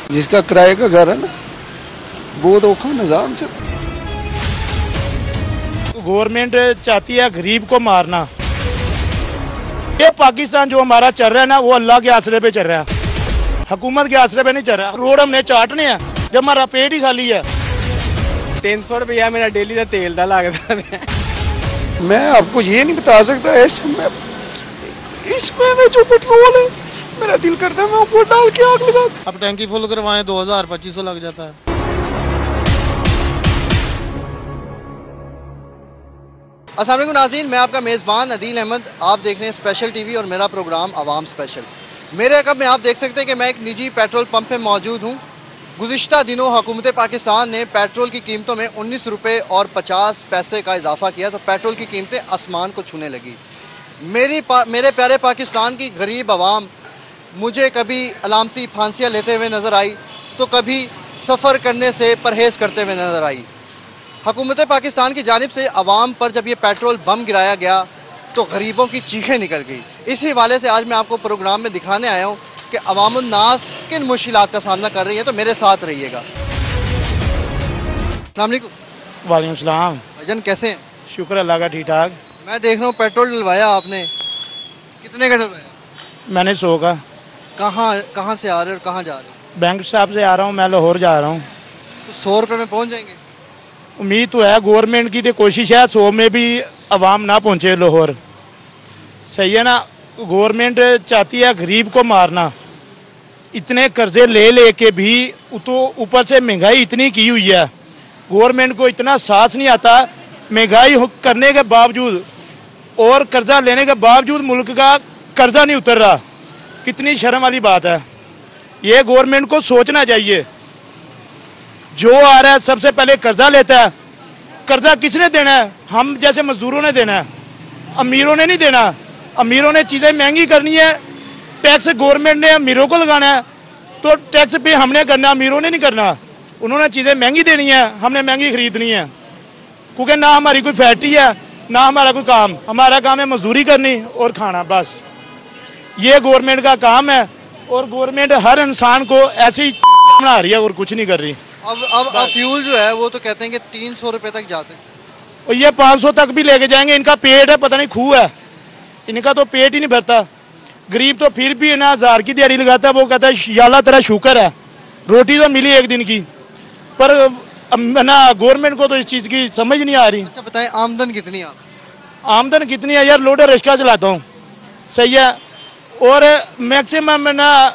जिसका किराए का घर है ना, बहुत औखा निजाम चल। गवर्नमेंट चाहती है गरीब को मारना। ये पाकिस्तान जो हमारा चल रहा है ना, वो अल्लाह के आसरे पे चल रहा है, हुकूमत के आसरे पे नहीं चल रहा। रोड हमने चाटने हैं जब हमारा पेट ही खाली है। 300 रुपया मेरा डेली का तेल का लगता है। मैं आपको ये नहीं बता सकता इस टाइम में, इस महीने जो पेट्रोल है, मेरा दिल करता है मैं ऊपर डाल के आग लगा दूं। अब टैंकी फुल करवाएं 2000-2500 लग जाता है। अस्सलाम वालेकुम नाज़रीन, मैं आपका मेज़बान अदील अहमद। आप देख रहे हैं स्पेशल टीवी और मेरा प्रोग्राम अवाम स्पेशल। मेरे अकब में आप देख सकते हैं कि मैं एक निजी पेट्रोल पंप पे मौजूद हूँ। गुज़िश्ता दिनों हुकूमत पाकिस्तान ने पेट्रोल की कीमतों में 19 रुपये और 50 पैसे का इजाफा किया, तो पेट्रोल की कीमतें आसमान को छूने लगी। मेरे प्यारे पाकिस्तान की गरीब आवाम मुझे कभी अलामती फांसियाँ लेते हुए नज़र आई, तो कभी सफ़र करने से परहेज़ करते हुए नज़र आई। हुकूमत पाकिस्तान की जानिब से अवाम पर जब ये पेट्रोल बम गिराया गया तो गरीबों की चीखें निकल गई। इसी हवाले से आज मैं आपको प्रोग्राम में दिखाने आया हूँ कि अवामुन नास किन मुश्किलात का सामना कर रही है, तो मेरे साथ रहिएगा। अस्सलाम वालेकुम। वालेकुम सलाम। भाईजान कैसे हैं? शुक्र अल्लाह का, ठीक ठाक। मैं देख रहा हूँ पेट्रोल डलवाया आपने, कितने का डलवाया? मैंने 100 का। कहाँ से आ रहे हो और कहाँ जा रहे हो? बैंक साहब से आ रहा हूँ, मैं लाहौर जा रहा हूँ। तो 100 रुपये में पहुँच जाएंगे? उम्मीद तो है, गवर्नमेंट की तो कोशिश है 100 में भी अवाम ना पहुँचे लाहौर। सही है ना। गवर्नमेंट चाहती है गरीब को मारना। इतने कर्जे ले के भी तो ऊपर से महंगाई इतनी की हुई है, गवर्नमेंट को इतना साहस नहीं आता। महंगाई करने के बावजूद और कर्जा लेने के बावजूद मुल्क का कर्जा नहीं उतर रहा। कितनी शर्म वाली बात है। ये गवर्नमेंट को सोचना चाहिए। जो आ रहा है सबसे पहले कर्जा लेता है। कर्जा किसने देना है? हम जैसे मजदूरों ने देना है, अमीरों ने नहीं देना। अमीरों ने चीज़ें महंगी करनी है, टैक्स गवर्नमेंट ने अमीरों को लगाना है, तो टैक्स पे हमने करना, अमीरों ने नहीं करना। उन्होंने चीज़ें महंगी देनी है, हमने महंगी खरीदनी है। क्योंकि ना हमारी कोई फैक्ट्री है, ना हमारा कोई काम। हमारा काम है मजदूरी करनी और खाना, बस। ये गवर्नमेंट का काम है और गवर्नमेंट हर इंसान को ऐसे ही बना रही है और कुछ नहीं कर रही। अब फ्यूल जो है वो तो कहते हैं कि 300 रुपये तक जा सकते हैं, और ये 500 तक भी लेके जाएंगे। इनका पेट है, पता नहीं खूह है, इनका तो पेट ही नहीं भरता। गरीब तो फिर भी ना 1000 की दिहाड़ी लगाता है, वो कहता है या अल्लाह तेरा शुक्र है, रोटी तो मिली एक दिन की। पर ना गवर्नमेंट को तो इस चीज़ की समझ नहीं आ रही। अच्छा बताएं, आमदन कितनी है? आमदन कितनी है यार? लोडर रिक्शा चलाता हूँ, सही है, और मैक्सिमम ना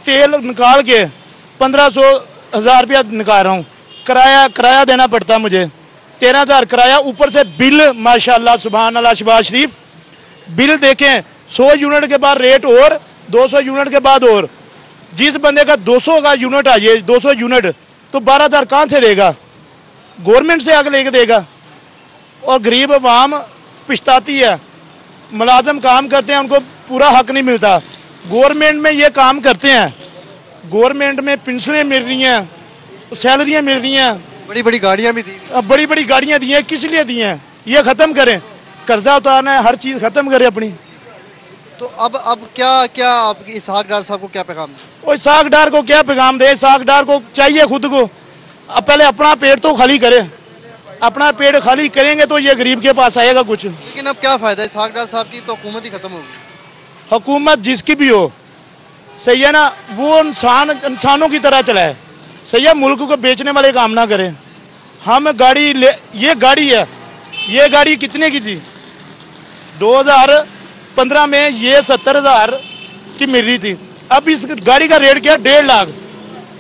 तेल निकाल के 1500-1000 रुपया निकाल रहा हूँ। किराया देना पड़ता है मुझे, 13,000 किराया, ऊपर से बिल। माशाल्लाह सुभान अल्लाह शबाज शरीफ। बिल देखें, 100 यूनिट के बाद रेट और 200 यूनिट के बाद और। जिस बंदे का 200 का यूनिट आ जाए, 200 यूनिट, तो 12,000 कहाँ से देगा? गवर्नमेंट से आगे लेके देगा। और गरीब अवाम पछताती है। मुलाजम काम करते हैं, उनको पूरा हक नहीं मिलता। गवर्नमेंट में ये काम करते हैं, गवर्नमेंट में पेंशनें मिल रही हैं, सैलरियाँ मिल रही हैं, बड़ी बड़ी गाड़ियाँ भी दी। अब बड़ी बड़ी गाड़ियाँ दी हैं, किस लिए दी हैं? ये ख़त्म करें, कर्जा उतारना है, हर चीज़ ख़त्म करें अपनी। तो अब क्या आप इसहाक डार साहब को क्या पैगाम दें? और इसहाक डार को क्या पैगाम दे? इसहाक डार को चाहिए खुद को अब पहले अपना पेट तो खाली करे। अपना पेट खाली करेंगे तो ये गरीब के पास आएगा कुछ। लेकिन अब क्या फ़ायदा? इसहाक डार साहब की तो हुकूमत ही ख़त्म होगी। हुकूमत जिसकी भी हो, सही है ना, वो इंसानों की तरह चलाए। सही है, मुल्क को बेचने वाले काम ना करें। हम गाड़ी ले, ये गाड़ी है, ये गाड़ी कितने की थी? 2015 में ये 70,000 की मिल रही थी। अब इस गाड़ी का रेट क्या? 1.5 लाख।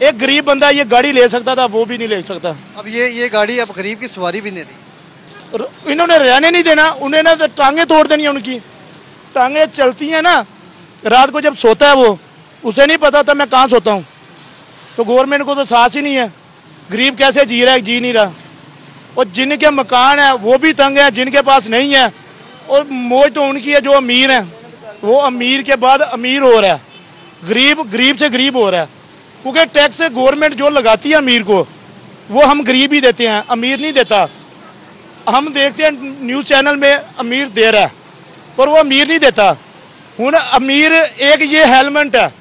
एक गरीब बंदा ये गाड़ी ले सकता था, वो भी नहीं ले सकता। अब ये गाड़ी अब गरीब की सवारी भी नहीं रही। इन्होंने रहने नहीं देना, उन्हें ना टांगे तोड़ देनी है। उनकी टांगे चलती हैं ना, रात को जब सोता है वो, उसे नहीं पता था मैं कहाँ सोता हूँ। तो गवर्नमेंट को तो साहस ही नहीं है। गरीब कैसे जी रहा है? जी नहीं रहा। और जिनके मकान है वो भी तंग है, जिनके पास नहीं है। और मौज तो उनकी है जो अमीर है, वो अमीर के बाद अमीर हो रहा है, गरीब से गरीब हो रहा है। क्योंकि टैक्स गवर्नमेंट जो लगाती है अमीर को, वो हम गरीब ही देते हैं, अमीर नहीं देता। हम देखते हैं न्यूज़ चैनल में अमीर दे रहा है, पर वो अमीर नहीं देता। हूँ अमीर एक ये हेलमेट है,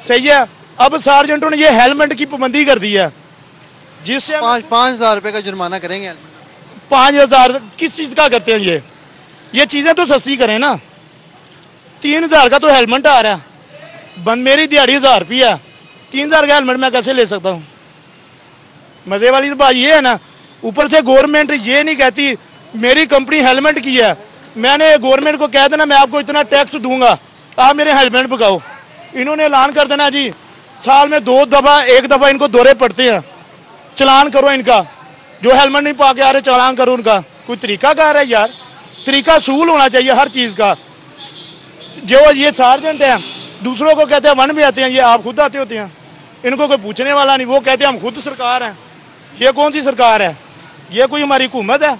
सही है, अब सार्जेंटों ने ये हेलमेट की पाबंदी कर दी है, जिससे 5,000 रुपए का जुर्माना करेंगे। 5,000 किस चीज का करते हैं ये चीजें तो सस्ती करें ना। 3,000 का तो हेलमेट आ रहा है, बंद मेरी दिहाड़ी 1,000 रुपया, 3,000 का हेलमेट मैं कैसे ले सकता हूँ। मजे वाली तो बात ये है ना, ऊपर से गवर्नमेंट ये नहीं कहती मेरी कंपनी हेलमेट की है, मैंने गवर्नमेंट को कह देना मैं आपको इतना टैक्स दूंगा, आप मेरे हेलमेट पकाओ। इन्होंने ऐलान कर देना जी साल में 2 दफा 1 दफा इनको दौरे पड़ते हैं, चलान करो इनका, जो हेलमेट नहीं पा के आ रहे चलान करो उनका। कोई तरीका कार है यार, तरीका सूल होना चाहिए हर चीज का। जो ये सार्जेंट है दूसरों को कहते हैं वन में आते हैं, ये आप खुद आते होते हैं, इनको कोई पूछने वाला नहीं, वो कहते हैं हम खुद सरकार हैं। ये कौन सी सरकार है? ये कोई हमारी हुकूमत है?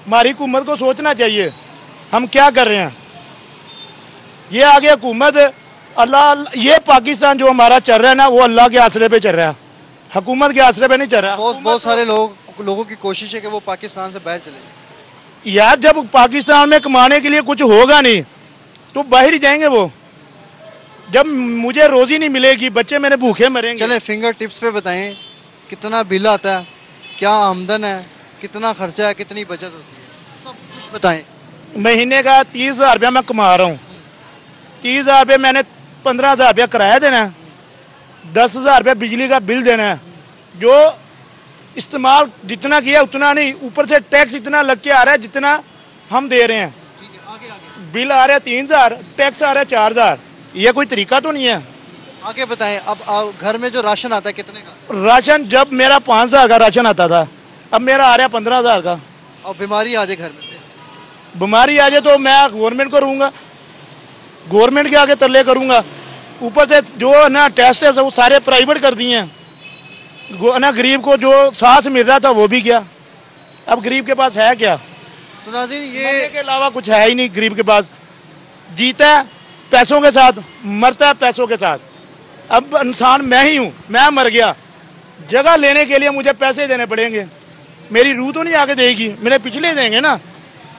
हमारी हुकूमत को सोचना चाहिए हम क्या कर रहे हैं। ये आगे हुकूमत अल्लाह, ये पाकिस्तान जो हमारा चल रहा है ना वो अल्लाह के आसरे पे चल रहा है, हुकूमत के आसरे पे नहीं चल रहा। बहुत सारे लोगों की कोशिश है कि वो पाकिस्तान से बाहर चले। यार जब पाकिस्तान में कमाने के लिए कुछ होगा नहीं तो बाहर ही जाएंगे वो। जब मुझे रोजी नहीं मिलेगी, बच्चे मेरे भूखे मरेंगे। चले फिंगर टिप्स पे बताएं, कितना बिल आता है, क्या आमदन है, कितना खर्चा है, कितनी बचत होती है, सब कुछ बताएं। महीने का 30,000 रुपया मैं कमा रहा हूँ, 30,000 रुपये मैंने 15,000 रुपया किराया देना है, 10,000 रुपया बिजली का बिल देना है। जो इस्तेमाल जितना किया उतना नहीं, ऊपर से टैक्स इतना लग के आ रहा है जितना हम दे रहे हैं। आगे। बिल आ रहा है 3,000, टैक्स आ रहा है 4,000। ये कोई तरीका तो नहीं है। आगे बताएं। अब घर में जो राशन आता है कितने का? राशन जब मेरा 5,000 का राशन आता था, अब मेरा आ रहा है 15,000 का। और बीमारी आ जाए घर में, बीमारी आ जाए तो मैं गवर्नमेंट को रहूँगा, गवर्नमेंट के आगे तरले करूँगा। ऊपर से जो ना टेस्ट है वो सारे प्राइवेट कर दिए हैं ना, गरीब को जो सांस मिल रहा था वो भी गया। अब गरीब के पास है क्या? तो नाज़रीन ये के अलावा कुछ है ही नहीं गरीब के पास। जीता है पैसों के साथ, मरता है पैसों के साथ। अब इंसान मैं ही हूँ, मैं मर गया, जगह लेने के लिए मुझे पैसे देने पड़ेंगे। मेरी रूह तो नहीं आगे देगी, मेरे पिछले देंगे ना।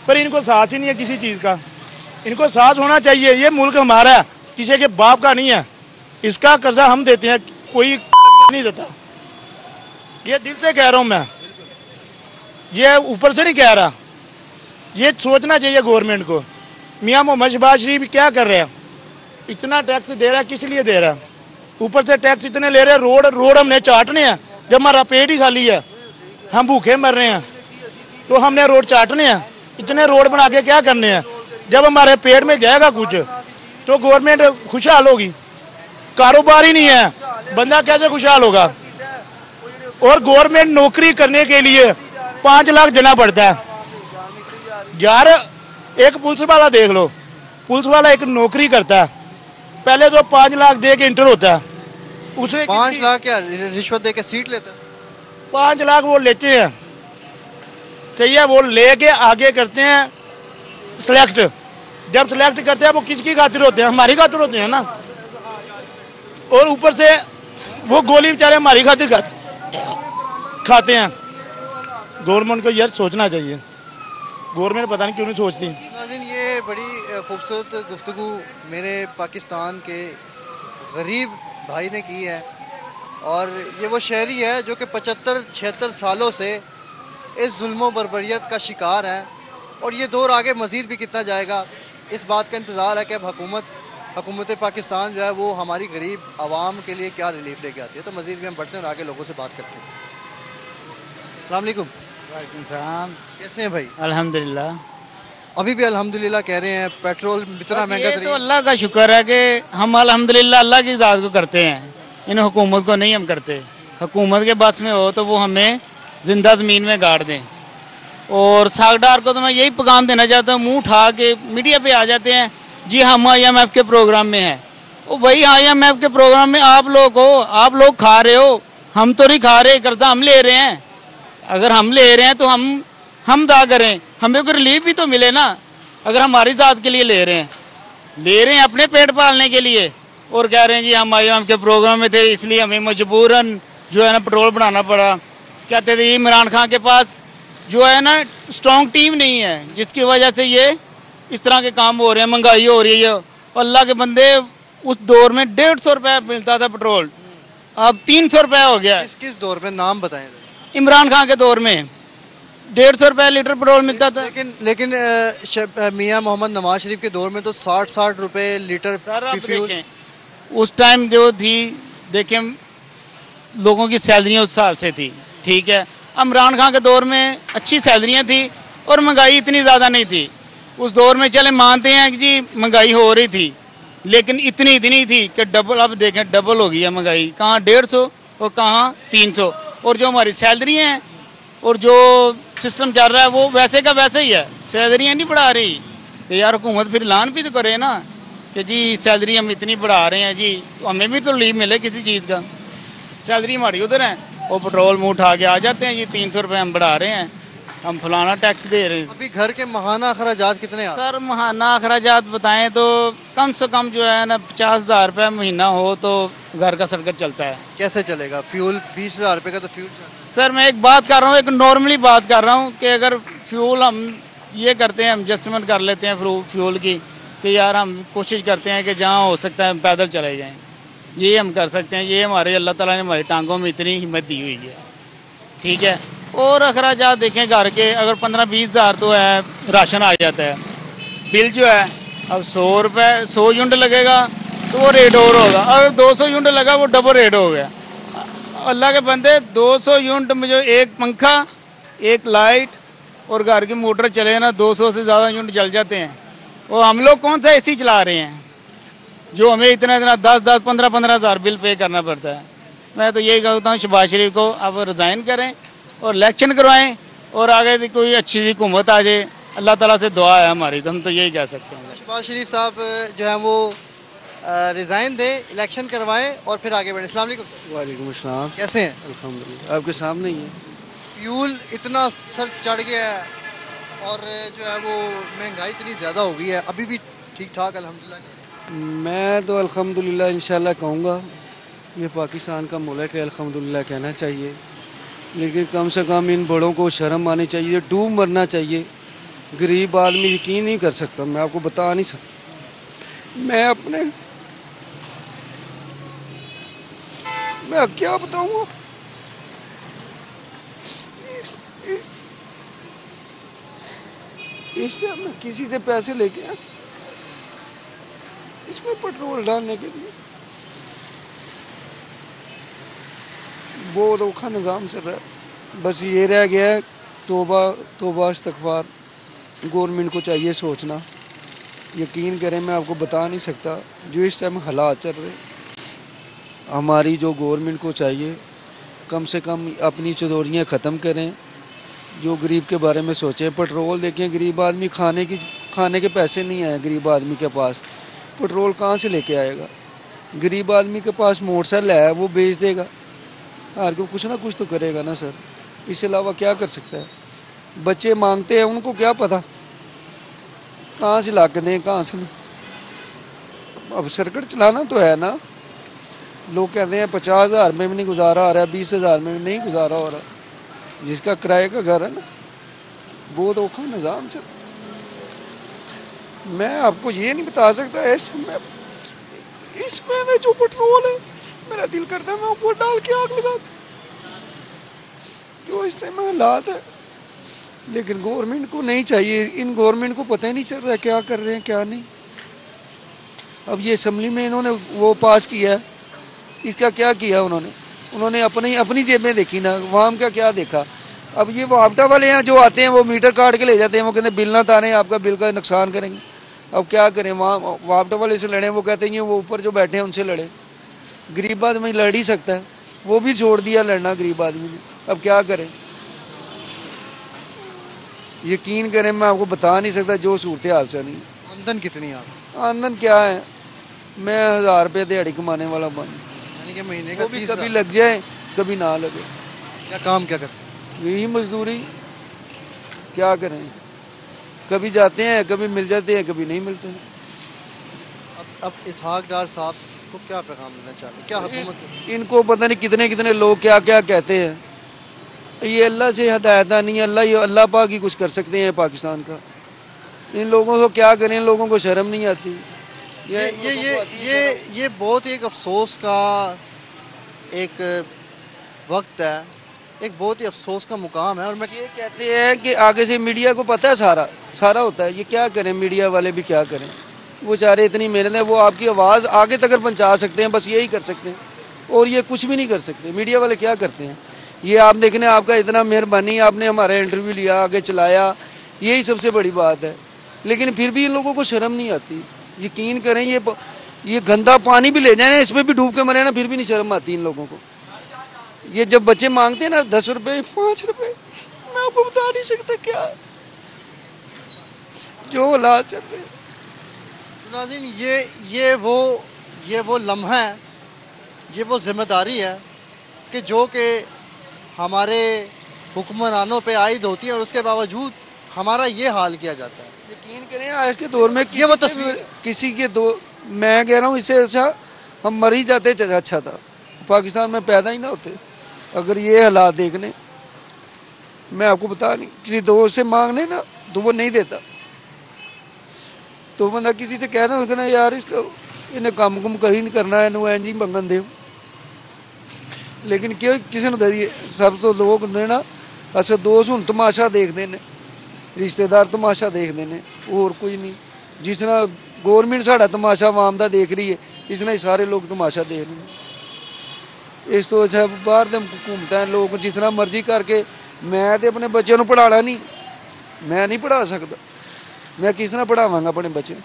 पर इनको साहस ही नहीं है किसी चीज़ का, इनको साहस होना चाहिए। ये मुल्क हमारा है, किसी के बाप का नहीं है। इसका कर्जा हम देते हैं, कोई नहीं देता। ये दिल से कह रहा हूँ मैं, ये ऊपर से नहीं कह रहा। ये सोचना चाहिए गवर्नमेंट को। मियाँ मोहम्मद शहबाज शरीफ क्या कर रहे हैं? इतना टैक्स दे रहा है, किस लिए दे रहा है? ऊपर से टैक्स इतने ले रहे हैं, रोड हमने चाटने हैं जब हमारा पेट ही खाली है, हम भूखे मर रहे हैं तो हमने रोड चाटने हैं। इतने रोड बना के क्या करने हैं? जब हमारे पेट में जाएगा कुछ तो गवर्नमेंट खुशहाल होगी। कारोबार ही नहीं है, बंदा कैसे खुशहाल होगा? और गवर्नमेंट नौकरी करने के लिए 5 लाख देना पड़ता है यार। एक पुलिस वाला देख लो, पुलिस वाला एक नौकरी करता है, पहले तो 5 लाख दे के इंटर होता है, उसे 5 लाख क्या रिश्वत दे के सीट लेता है? 5 लाख वो लेते हैं, चाहिए वो लेके आगे करते हैं सिलेक्ट। जब सिलेक्ट करते हैं वो किसकी खातिर होते हैं? हमारी खातिर होते हैं ना। और ऊपर से वो गोली बेचारे हमारी खातिर खाते हैं। गवर्नमेंट को यार सोचना चाहिए, गवर्नमेंट पता नहीं क्यों नहीं सोचती। नाज़रीन ये बड़ी खूबसूरत गुफ्तगू मेरे पाकिस्तान के गरीब भाई ने की है। और ये वो शहरी है जो कि 75-76 सालों से इस जुल्म बर्बरियत का शिकार है। और ये दौर आगे मज़ीद भी कितना जाएगा, इस बात का इंतज़ार है कि अब हुकूमत पाकिस्तान जो है वो हमारी गरीब आवाम के लिए क्या रिलीफ लेके आती है। तो मज़ीद भी हम बढ़ते हैं और आगे लोगों से बात करते हैं। अस्सलाम वालेकुम। कैसे हैं भाई? अल्हम्दुलिल्लाह। अभी भी अल्हम्दुलिल्लाह कह रहे हैं, पेट्रोल इतना महंगा तो अल्लाह का शुक्र है कि हम अल्हम्दुलिल्लाह अल्लाह की ज़ात को करते हैं, इन हुकूमत को नहीं हम करते। हुकूमत के बस में हो तो वो हमें जिंदा ज़मीन में गाड़ दें। और सागडार को तो मैं यही पैगाम देना चाहता हूँ, मुंह उठा के मीडिया पे आ जाते हैं जी हम IMF के प्रोग्राम में हैं। वो वही IMF के प्रोग्राम में आप लोग हो, आप लोग खा रहे हो, हम तो नहीं खा रहे, कर्जा हम ले रहे हैं। अगर हम ले रहे हैं तो हम दा करें, हमें कोई रिलीफ भी तो मिले ना। अगर हमारी ज़ात के लिए ले रहे हैं अपने पेट पालने के लिए, और कह रहे हैं जी हम IMF के प्रोग्राम में थे इसलिए हमें मजबूरन जो है ना पेट्रोल बढ़ाना पड़ा। कहते थे इमरान खान के पास जो है ना स्ट्रॉन्ग टीम नहीं है, जिसकी वजह से ये इस तरह के काम हो रहे हैं, महंगाई हो रही है। और अल्लाह के बंदे उस दौर में 150 रुपए मिलता था पेट्रोल, अब 300 रुपए हो गया। किस दौर में, नाम बताएं। इमरान खान के दौर में 150 रुपए लीटर पेट्रोल मिलता था। लेकिन मियां मोहम्मद नवाज शरीफ के दौर में तो 60 रुपए लीटर फ्यूल। उस टाइम जो थी, देखें लोगों की सैलरियां उस हिसाब से थी, ठीक है। इमरान खान के दौर में अच्छी सैलरियां थी और महंगाई इतनी ज़्यादा नहीं थी उस दौर में। चले मानते हैं कि जी महंगाई हो रही थी, लेकिन इतनी थी कि डबल, अब देखें डबल हो गई है महंगाई, कहाँ 150 और कहाँ 300। और जो हमारी सैलरी हैं और जो सिस्टम चल रहा है वो वैसे का वैसे ही है, सैलरियाँ नहीं बढ़ा रही। तो यार हुकूमत फिर ऐलान भी तो करे ना कि जी सैलरी हम इतनी बढ़ा रहे हैं जी, तो हमें भी तो रिलीफ मिले किसी चीज़ का। सैलरी हमारी उधर है और पेट्रोल मुँह उठा के आ जाते हैं जी 300 रुपये हम बढ़ा रहे हैं, हम फलाना टैक्स दे रहे हैं। अभी घर के माहाना अखराजात कितने आ? सर माहाना अखराजात बताएं तो कम से कम जो है ना 50,000 रुपये महीना हो तो घर का सर्कट चलता है। कैसे चलेगा? फ्यूल 20,000 रुपये का तो फ्यूल। सर मैं एक बात कर रहा हूँ, एक नॉर्मली बात कर रहा हूँ कि अगर फ्यूल हम ये करते हैं, हम एडजस्टमेंट कर लेते हैं फ्यूल की कि यार हम कोशिश करते हैं कि जहाँ हो सकता है हम पैदल चले जाएँ, ये हम कर सकते हैं। ये हमारे अल्लाह ताला ने हमारी टांगों में इतनी हिम्मत दी हुई है, ठीक है। और अखराजात देखें घर के, अगर 15-20 हज़ार तो है राशन आ जाता है, बिल जो है अब 100 यूनिट लगेगा तो वो रेट और होगा, अगर 200 यूनिट लगा वो डबल रेट हो गया। अल्लाह के बंदे 200 यूनिट में जो एक पंखा, एक लाइट और घर की मोटर चले ना 200 से ज़्यादा यूनिट जल जाते हैं। और हम लोग कौन सा एसी चला रहे हैं जो हमें इतना 10-10, 15-15 हज़ार बिल पे करना पड़ता है। मैं तो यही कहता हूँ शहबाज शरीफ को अब रिज़ाइन करें और इलेक्शन करवाएं और आगे कोई अच्छी सी हुकूमत आ जाए। अल्लाह ताला से दुआ है हमारी, तो हम तो यही कह सकते हैं। शहबाज शरीफ साहब जो है वो रिज़ाइन दें, इलेक्शन करवाएं और फिर आगे बढ़ें। अस्सलाम वालेकुम। वालेकुम अस्सलाम। कैसे हैं? अल्हम्दुलिल्लाह, आपके सामने ही है। फ्यूल इतना सर चढ़ गया है और जो है वो महंगाई इतनी ज़्यादा हो गई है, अभी भी ठीक ठाक अल्हम्दुलिल्लाह। मैं तो अल्हम्दुलिल्लाह इंशाल्लाह कहूँगा, ये पाकिस्तान का मुल्क है, अल्हम्दुलिल्लाह कहना चाहिए। लेकिन कम से कम इन बड़ों को शर्म आनी चाहिए, डूब मरना चाहिए। गरीब आदमी यकीन नहीं कर सकता, मैं आपको बता नहीं सकता। मैं क्या बताऊँगा। इस टाइम मैं किसी से पैसे लेके आया इसमें पेट्रोल डालने के लिए, बहुत औखा निज़ाम चल रहा है। बस ये रह गया है, तौबा इस्तग़फ़ार गवर्नमेंट को चाहिए सोचना। यकीन करें मैं आपको बता नहीं सकता जो इस टाइम हालात चल रहे, हमारी जो गवर्नमेंट को चाहिए कम से कम अपनी चौधरियाँ ख़त्म करें, जो गरीब के बारे में सोचें। पेट्रोल देखें, गरीब आदमी खाने के पैसे नहीं आए गरीब आदमी के पास, पेट्रोल कहाँ से लेके आएगा? गरीब आदमी के पास मोटरसाइकिल है, वो बेच देगा, हर को कुछ ना कुछ तो करेगा ना सर, इसके अलावा क्या कर सकता है? बच्चे मांगते हैं, उनको क्या पता कहाँ से ला के दें, कहाँ से नहीं। अब सर्किट चलाना तो है ना। लोग कहते हैं 50,000 में भी नहीं गुजारा आ रहा है, 20,000 में भी नहीं गुजारा हो रहा, जिसका किराए का घर है ना, बहुत औखा निज़ाम चल। मैं आपको ये नहीं बता सकता इस टाइम में, इसमें जो पेट्रोल है मेरा दिल करता है मैं ऊपर डाल के आग लगा दूं, जो इस टाइम में हालात है। लेकिन गवर्नमेंट को नहीं चाहिए, इन गवर्नमेंट को पता ही नहीं चल रहा है क्या कर रहे हैं क्या नहीं। अब ये असम्बली में इन्होंने वो पास किया है, इसका क्या किया उन्होंने अपनी जेबें देखी ना, वहाँ का क्या देखा। अब ये वापटा वाले हैं जो आते हैं वो मीटर काट के ले जाते हैं, वो कहते हैं बिल ना तारें, आपका बिल का नुकसान करेंगे। अब क्या करें, वहाँ वापटा वाले से लड़ें, वो कहते हैं वो ऊपर जो बैठे हैं उनसे लड़े। गरीब आदमी लड़ ही सकता है, वो भी छोड़ दिया लड़ना गरीब आदमी ने, अब क्या करें। यकीन करें मैं आपको बता नहीं सकता जो सूरत हाल से नहीं। आमदन कितनी है? आमदन क्या है, मैं 1000 रुपये दिहाड़ी कमाने वाला बन, यानी कि महीने का कभी लग जाए कभी ना लगे। क्या काम क्या करते? यही मजदूरी, क्या करें, कभी जाते हैं, कभी मिल जाते हैं, कभी नहीं मिलते हैं। अब इसहाक डार साहब को क्या पैगाम देना चाहते, क्या हुकूमत? इनको पता नहीं कितने कितने लोग क्या क्या कहते हैं, ये अल्लाह से हदायत नहीं है, अल्लाह पाक ही कुछ कर सकते हैं पाकिस्तान का। इन लोगों को क्या करें, इन लोगों को शर्म नहीं आती। ये बहुत एक अफसोस का एक वक्त है, एक बहुत ही अफसोस का मुकाम है। और मैं ये कहते हैं कि आगे से मीडिया को पता है सारा होता है, ये क्या करें, मीडिया वाले भी क्या करें, वो बेचारे इतनी मेहनत है, वो आपकी आवाज़ आगे तक पहुंचा सकते हैं, बस यही कर सकते हैं, और ये कुछ भी नहीं कर सकते। मीडिया वाले क्या करते हैं, ये आप देखने, आपका इतना मेहरबानी, आपने हमारा इंटरव्यू लिया, आगे चलाया, यही सबसे बड़ी बात है। लेकिन फिर भी इन लोगों को शर्म नहीं आती। यकीन करें, ये गंदा पानी भी ले जाए ना, इसमें भी डूब के मरे ना, फिर भी नहीं शर्म आती इन लोगों को। ये जब बच्चे मांगते हैं ना 10 रुपए 5 रुपए, मैं आपको बता नहीं सकता क्या जो हालात चल रहे हैं। नाज़रीन, ये वो लम्हा है, ये वो जिम्मेदारी है कि जो कि हमारे हुक्मरानों पे आयद होती है, और उसके बावजूद हमारा ये हाल किया जाता है। यकीन करें, आज के दौर में ये वो तस्वीर, किसी के दो, मैं कह रहा हूँ, इससे अच्छा हम मर ही जाते अच्छा था, पाकिस्तान में पैदा ही ना होते। अगर ये हालात देखने, मैं आपको बता नहीं, किसी दोस्त से मांगने ना तो वो नहीं देता, तो बंदा किसी से कहना उसने यार इन्हें काम कुम कहीं नहीं करना है, इन्हें इंज ही मंगन दे। लेकिन क्यों किसी ने दे सब तो लोग ने ना, अच्छा दोस्त हूँ तमाशा देखते हैं, रिश्तेदार तमाशा देखते हैं, और कोई नहीं। जिस तरह गौरमेंट साड़ा तमाशा आवाम का देख रही है, इस तरह सारे लोग तमाशा देख रहे हैं। इस तो अच्छा बाहर दे घूमता है लोग जिस तरह मर्जी करके। मैं तो अपने बच्चों को पढ़ाना नहीं, मैं नहीं पढ़ा सकता, मैं किस तरह पढ़ावांगा अपने बच्चे,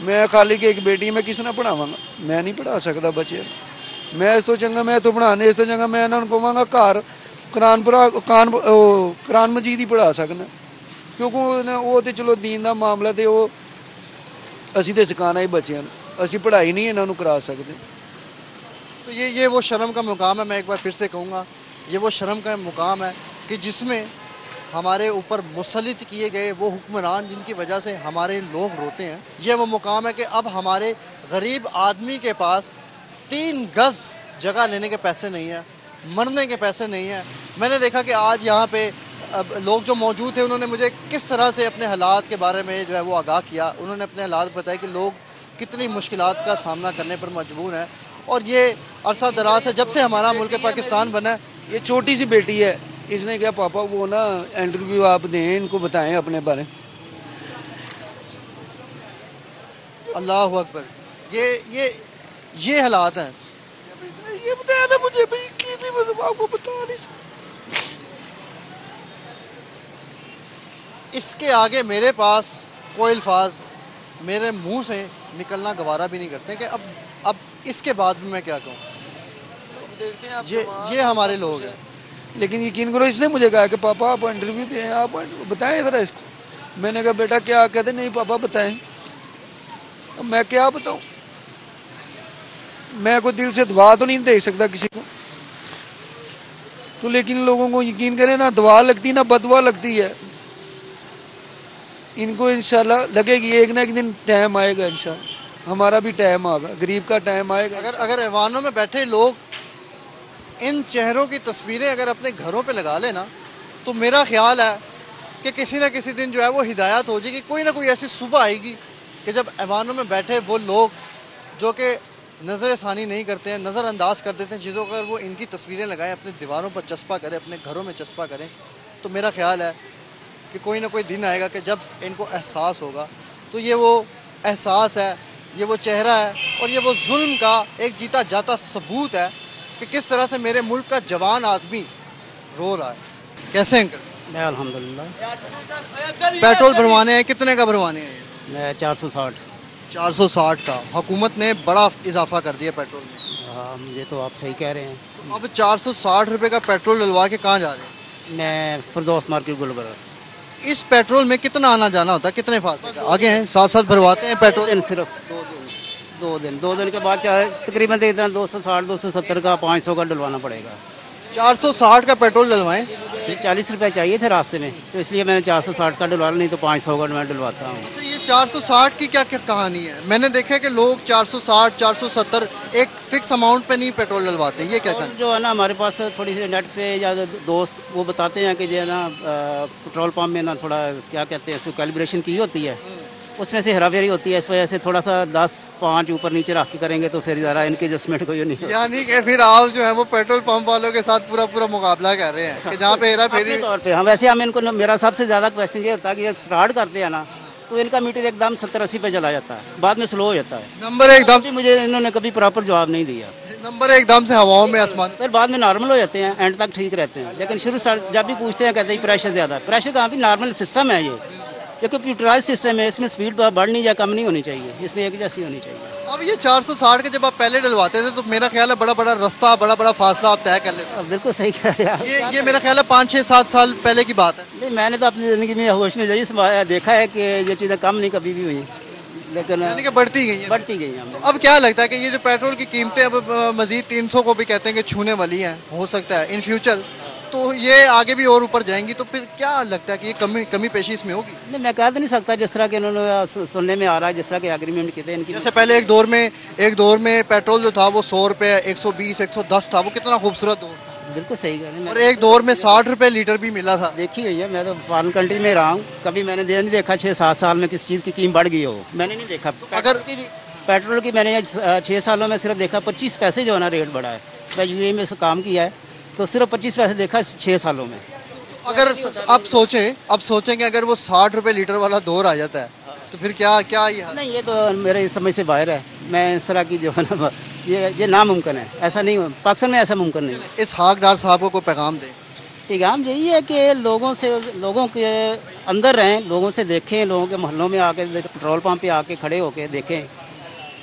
मैं खाली की एक बेटी, मैं किस तरह पढ़ावांगा, मैं नहीं पढ़ा सकता बच्चे। मैं इस तो चंगा, मैं तो पढ़ाने इस तो चंगा मैं इन्होंने कहांगा घर कुरान मजीद ही पढ़ा सकना, क्योंकि वो तो चलो दीन का मामला तो वो असी तो सिखाना ही बच्चों, असी पढ़ाई नहीं इन्हों करा सकते। तो ये वो शर्म का मुकाम है। मैं एक बार फिर से कहूँगा, ये वो शर्म का मुकाम है कि जिसमें हमारे ऊपर मुसल्लित किए गए वो हुक्मरान जिनकी वजह से हमारे लोग रोते हैं। ये वो मुकाम है कि अब हमारे गरीब आदमी के पास 3 गज़ जगह लेने के पैसे नहीं है, मरने के पैसे नहीं है। मैंने देखा कि आज यहाँ पे लोग जो मौजूद थे, उन्होंने मुझे किस तरह से अपने हालात के बारे में जो है वो आगाह किया। उन्होंने अपने हालात बताए कि लोग कितनी मुश्किलात का सामना करने पर मजबूर हैं। और ये अरसा दराज है जब से हमारा मुल्क पाकिस्तान बना है। ये छोटी सी बेटी है, इसने क्या पापा वो ना इंटरव्यू आप दें, इनको बताएं अपने बारे। अल्लाह अकबर, ये हालात हैं। ये बताया ना मुझे, आपको बता नहीं सकता। इसके आगे मेरे पास कोई अल्फाज मेरे मुंह से निकलना गवारा भी नहीं करते कि अब इसके बाद भी मैं क्या कहूँ। ये हमारे लोग हैं। लेकिन यकीन करो, इसने मुझे कहा कि पापा आप इंटरव्यू दें, आप बताएं इधर इसको। मैंने कहा बेटा क्या, कहते नहीं पापा बताएं। अब मैं क्या बताऊं, मैं कोई दिल से दुआ तो नहीं दे सकता किसी को, तो लेकिन लोगों को यकीन करें ना दुआ लगती ना बदुआ लगती है। इनको इंशाल्लाह लगेगी एक ना एक दिन टाइम आएगा, इंशाल्लाह हमारा भी टाइम आएगा, गरीब का टाइम आएगा। अगर ऐवानों में बैठे लोग इन चेहरों की तस्वीरें अगर अपने घरों पे लगा लेना, तो मेरा ख्याल है कि किसी न किसी दिन जो है वो हिदायत हो जाएगी। कोई ना कोई ऐसी सुबह आएगी कि जब ऐवानों में बैठे वो लोग जो कि नज़र षानी नहीं करते हैं, नज़रअंदाज कर देते हैं चीज़ों को, अगर वो इनकी तस्वीरें लगाएं, अपने दीवारों पर चस्पा करें, अपने घरों में चस्पा करें, तो मेरा ख्याल है कि कोई ना कोई दिन आएगा कि जब इनको एहसास होगा। तो ये वो एहसास है, ये वो चेहरा है, और ये वो जुल्म का एक जीता जाता सबूत है कि किस तरह से मेरे मुल्क का जवान आदमी रो रहा है। कैसे अंकल? मैं अल्हम्दुलिल्लाह। पेट्रोल भरवाने हैं, कितने का भरवाने हैं? मैं 460। 460 का। हुकूमत ने बड़ा इजाफा कर दिया पेट्रोल में। हाँ, ये तो आप सही कह रहे हैं। तो अब 460 रुपये का पेट्रोल डलवा के कहाँ जा रहे हैं? मैं फिरदौस मार्केट गुलबर्गा। इस पेट्रोल में कितना आना जाना होता है, कितने फासले का? आगे हैं, साथ साथ भरवाते हैं पेट्रोल? सिर्फ 2 दिन के बाद चाहे तकरीबन देखते हैं 260 270 का 500 का डलवाना पड़ेगा। 460 का पेट्रोल डलवाएं? 40 रुपये चाहिए थे रास्ते में, तो इसलिए मैंने 460 का डलवा, नहीं तो 500 का मैं डलवाता हूँ। अच्छा, ये 460 की क्या क्या कहानी है? मैंने देखा है कि लोग 460 470 एक फिक्स अमाउंट पे नहीं पेट्रोल डलवाते, ये क्या कहानी? जो है ना, हमारे पास थोड़ी सी नेट पे या दोस्त वो बताते हैं कि जो है ना पेट्रोल पम्प में ना थोड़ा क्या कहते हैं उसको कैलिब्रेशन की होती है, उसमें से हेराफेरी होती है, इस वजह से थोड़ा सा 10-5 ऊपर नीचे रख के करेंगे तो फिर ज़रा इनके एडजस्टमेंट को ये नहीं होगा। यानी कि फिर आप जो है वो पेट्रोल पंप वालों के साथ पूरा मुकाबला कर रहे हैं कि जहाँ पे हेरा फेरी। अपने तौर पे हाँ, वैसे हम इनको मेरा सबसे ज़्यादा क्वेश्चन ये होता है कि जब स्टार्ट करते हैं ना तो इनका मीटर एकदम 70-80 पे चला जाता है, बाद में स्लो हो जाता है। नंबर एकदम मुझे इन्होंने कभी प्रॉपर जवाब नहीं दिया। नंबर एकदम से हवाओं में आसमान। फिर बाद में नॉर्मल हो जाते हैं, एंड तक ठीक रहते हैं, लेकिन शुरू जब भी पूछते हैं कहते हैं प्रेशर ज़्यादा है। प्रेशर कहाँ भी नॉर्मल सिस्टम है ये, जो कंप्यूटराइज सिस्टम है, इसमें स्पीड बढ़ नहीं या कम नहीं होनी चाहिए, इसमें एक जैसी होनी चाहिए। अब ये 460 के जब आप पहले डलवाते थे तो मेरा ख्याल है बड़ा रास्ता बड़ा फासला आप तय कर लेते। बिल्कुल सही कह रहे हैं आप। ये मेरा ख्याल है 5-6-7 साल पहले की बात है। नहीं, मैंने तो अपनी ज़िंदगी में होश में जरिए देखा है कि ये चीज़ें कम नहीं कभी भी हुई, लेकिन यानी कि बढ़ती गई हैं। बढ़ती गई हैं। अब क्या लगता है कि ये जो पेट्रोल की कीमतें अब मजीद 300 को भी कहते हैं कि छूने वाली हैं, हो सकता है इन फ्यूचर तो ये आगे भी और ऊपर जाएंगी, तो फिर क्या लगता है कि ये कमी पेशी इसमें होगी? नहीं, मैं कह तो नहीं सकता, जिस तरह के उन्होंने सुनने में आ रहा है, जिस तरह के एग्रीमेंट किए थे इनकी। जैसे पहले एक दौर में पेट्रोल जो था वो 100 रुपये 120-110 था, वो कितना खूबसूरत दौर था। बिल्कुल सही कह रहे हैं। और एक दौर में 60 रुपये लीटर भी मिला था। देखी गई है, मैं तो फॉरेन कंट्री में रहा हूँ, कभी मैंने नहीं देखा 6-7 साल में किस चीज़ की कीमत बढ़ गई हो, मैंने नहीं देखा। अगर पेट्रोल की मैंने 6 सालों में सिर्फ देखा 25 पैसे जो है ना रेट बढ़ा है। मैं यूएई में काम किया है तो सिर्फ 25 पैसे देखा 6 सालों में। अगर आप सोचें कि अगर वो 60 रुपये लीटर वाला दौर आ जाता है तो फिर क्या ये हाल? नहीं, ये तो मेरे समझ से बाहर है। मैं इस तरह की जो है ना ये नामुमकिन है, ऐसा नहीं, पाकिस्तान में ऐसा मुमकिन नहीं। इस हाकदार साहब को कोई पैगाम दें? पैगाम यही है कि लोगों के अंदर रहें, लोगों से देखें, लोगों के मोहल्लों में आके पेट्रोल पंप पे आके खड़े होके देखें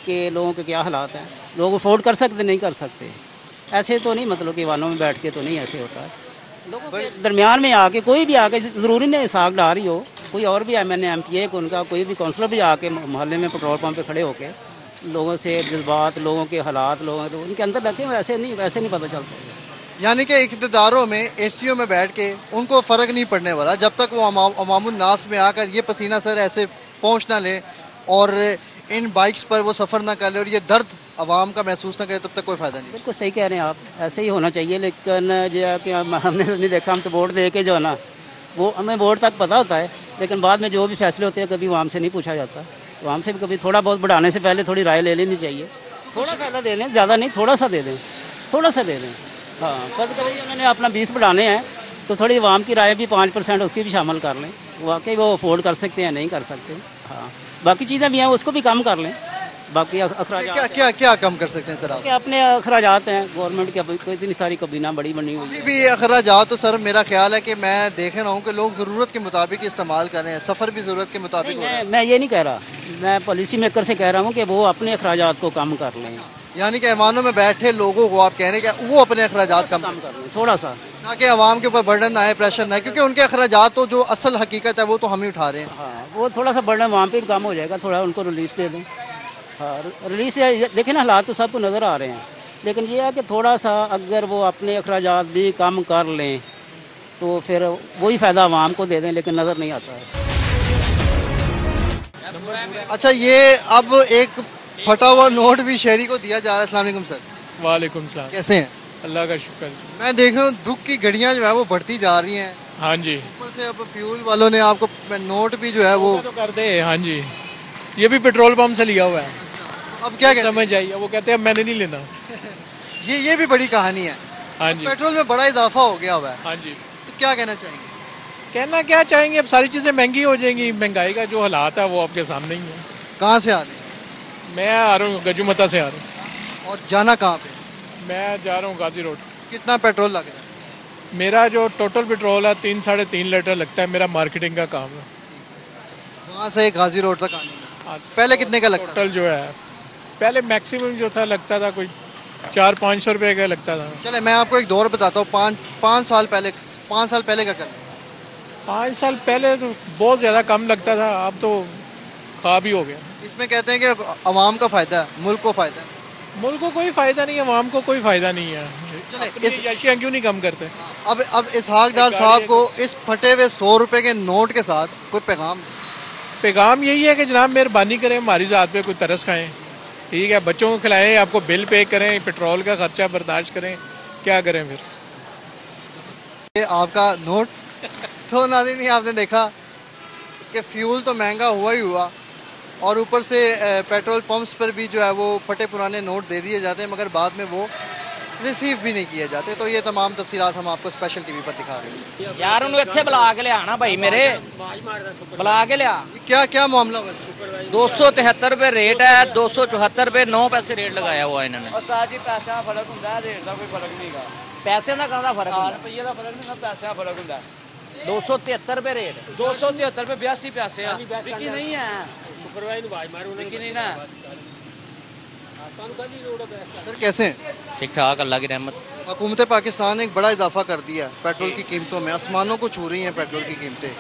कि लोगों के क्या हालात हैं। लोग अफोर्ड कर सकते नहीं कर सकते, ऐसे तो नहीं, मतलब कि वालों में बैठ के तो नहीं ऐसे होता है। लोगों के दरमियान में आके कोई भी आके, ज़रूरी नहीं साग डाल ही हो, कोई और भी MNA MPA उनका कोई भी काउंसलर भी आके मोहल्ले में पेट्रोल पंप पे खड़े होके लोगों से जज्बात, लोगों के हालात, लोगों के उनके अंदर रखें, वैसे नहीं पता चलता। यानी कि इक़्तिदारों में एसीओ में बैठ के उनको फ़र्क नहीं पड़ने वाला, जब तक वो अवामुन नास में आकर ये पसीना सर ऐसे पहुँच ना ले और इन बाइक्स पर वो सफ़र ना कर ले और ये दर्द आवाम का महसूस ना करे, तब तक कोई फ़ायदा नहीं। बिल्कुल सही कह रहे हैं आप, ऐसे ही होना चाहिए। लेकिन जो कि हमने नहीं देखा, हम तो वोट दे के जो है ना, वो हमें वोट तक पता होता है, लेकिन बाद में जो भी फैसले होते हैं कभी आवाम से नहीं पूछा जाता। तो आवाम से भी कभी थोड़ा बहुत बढ़ाने से पहले थोड़ी राय ले लेनी चाहिए। थोड़ा फ़ायदा दे दें, ज़्यादा नहीं, थोड़ा सा दे दें। हाँ, कभी उन्होंने अपना 20 बढ़ाने हैं तो थोड़ी आवाम की राय भी 5% उसकी भी शामिल कर लें, वाकई वो अफोर्ड कर सकते हैं नहीं कर सकते। हाँ, बाकी चीज़ें भी हैं उसको भी कम कर लें। बाकी अखराजात क्या कम कर सकते हैं सर आप? अपने अखराजात हैं गवर्नमेंट के, कोई इतनी सारी कबीना बड़ी बनी हुई है। भी अखराजात तो सर मेरा ख्याल है कि मैं देख रहा हूँ कि लोग ज़रूरत के मुताबिक इस्तेमाल कर रहे हैं, सफ़र भी ज़रूरत के मुताबिक हो रहा है। मैं ये नहीं कह रहा, मैं पॉलिसी मेकर से कह रहा हूँ कि वो अपने अखराजात को कम कर लें। यानी कि ऐवानों में बैठे लोगों को आप कह रहे हैं कि वो अपने अखराजात कम कर लें थोड़ा सा, ताकि आवाम के ऊपर बर्डन ना आए, प्रेशर ना आए, क्योंकि उनके अखराजात तो जो असल हकीकत है वो तो हम ही उठा रहे हैं। हाँ, वो थोड़ा सा बर्डन वहाँ पे भी कम हो जाएगा, थोड़ा उनको रिलीफ दे दें। हाँ, रिलीफ देखें ना, हालात तो सबको नज़र आ रहे हैं, लेकिन ये है कि थोड़ा सा अगर वो अपने अखराजात भी कम कर लें तो फिर वही फ़ायदा आवाम को दे दें, लेकिन नज़र नहीं आता है। अच्छा, ये अब एक फटा हुआ नोट भी शहरी को दिया जा रहा है। अस्सलाम वालेकुम सर। वालेकुम सलाम। कैसे हैं? अल्लाह का शुक्र। मैं देख रहा हूँ दुख की घड़ियाँ जो है वो बढ़ती जा रही हैं। हाँ जी, ऊपर से अब फ्यूल वालों ने आपको नोट भी जो है वो तो कर दे। हाँ जी, ये भी पेट्रोल पंप से लिया हुआ है। अब क्या कहते समझ आइए, वो कहते हैं मैंने नहीं लेना। हैं? ये भी बड़ी कहानी है। हाँ जी, पेट्रोल में बड़ा इजाफा हो गया हुआ है, हाँ जी। तो क्या कहना चाहेंगे? कहना क्या चाहेंगे, अब सारी चीज़ें महंगी हो जाएंगी। महंगाई का जो हालात है वो आपके सामने ही है। कहाँ से आ रहे हैं मैं आ रहा हूँ गजुमता से आ रहा हूँ। और जाना कहाँ पे? मैं जा रहा हूँ गाजी रोड। कितना पेट्रोल लग रहा है? मेरा जो टोटल पेट्रोल है 3-3.5 लीटर लगता है। मेरा मार्केटिंग का काम है। वहाँ से गाजी रोड तक आने में पहले कितने का लगता है? टोटल जो है पहले मैक्सिमम जो था लगता था कोई 400-500 रुपये का लगता था। चले मैं आपको एक दौर बताता हूँ। 5 साल पहले का कर 5 साल पहले तो बहुत ज़्यादा कम लगता था, अब तो ख्वाब ही हो गया। इसमें कहते हैं कि अवाम का फ़ायदा है, मुल्क को फ़ायदा है। मुल्क को कोई फ़ायदा नहीं है, अवाम को कोई फ़ायदा नहीं है। चले इस अशिया क्यों नहीं कम करते? अब इसहाक डार साहब को इस फटे हुए 100 रुपए के नोट के साथ कोई पैगाम यही है कि जनाब मेहरबानी करें, हमारी ज़ात पे कोई तरस खाएं, ठीक है, बच्चों को खिलाएं, आपको बिल पे करें, पेट्रोल का खर्चा बर्दाश्त करें, क्या करें फिर? ये आपका नोट तो नाज़रीन आपने देखा कि फ्यूल तो महंगा हुआ ही हुआ, और ऊपर से पेट्रोल पंप्स पर भी जो है वो फटे पुराने नोट दे दिए जाते हैं, मगर बाद में वो रिसीव भी नहीं किए जाते। तो ये तमाम तफसीलात हम आपको स्पेशल टीवी पर दिखा रहे हैं। यार उन्हें इत्थे बुला के लिया ना भाई, मेरे बुला के लिया। क्या क्या मामला हुआ? 273 रुपए रेट है, 274 रुपए 9 पैसे रेट लगाया हुआ इन्होंने। उस्ताद जी पैसे का फर्क होता है, रेट का कोई फर्क नहीं है। पैसे का कहना फर्क है, रुपये का फर्क नहीं, पैसे का फर्क होता है। 273 रुपए रेट, 273 रुपये 82 पैसे बिकी नहीं है, बिकी नहीं ना। सर कैसे हैं? ठीक ठाक, अल्लाह की रहमत। हुकूमत पाकिस्तान ने एक बड़ा इजाफा कर दिया है पेट्रोल की कीमतों में, आसमानों को छू रही हैं पेट्रोल की कीमतें।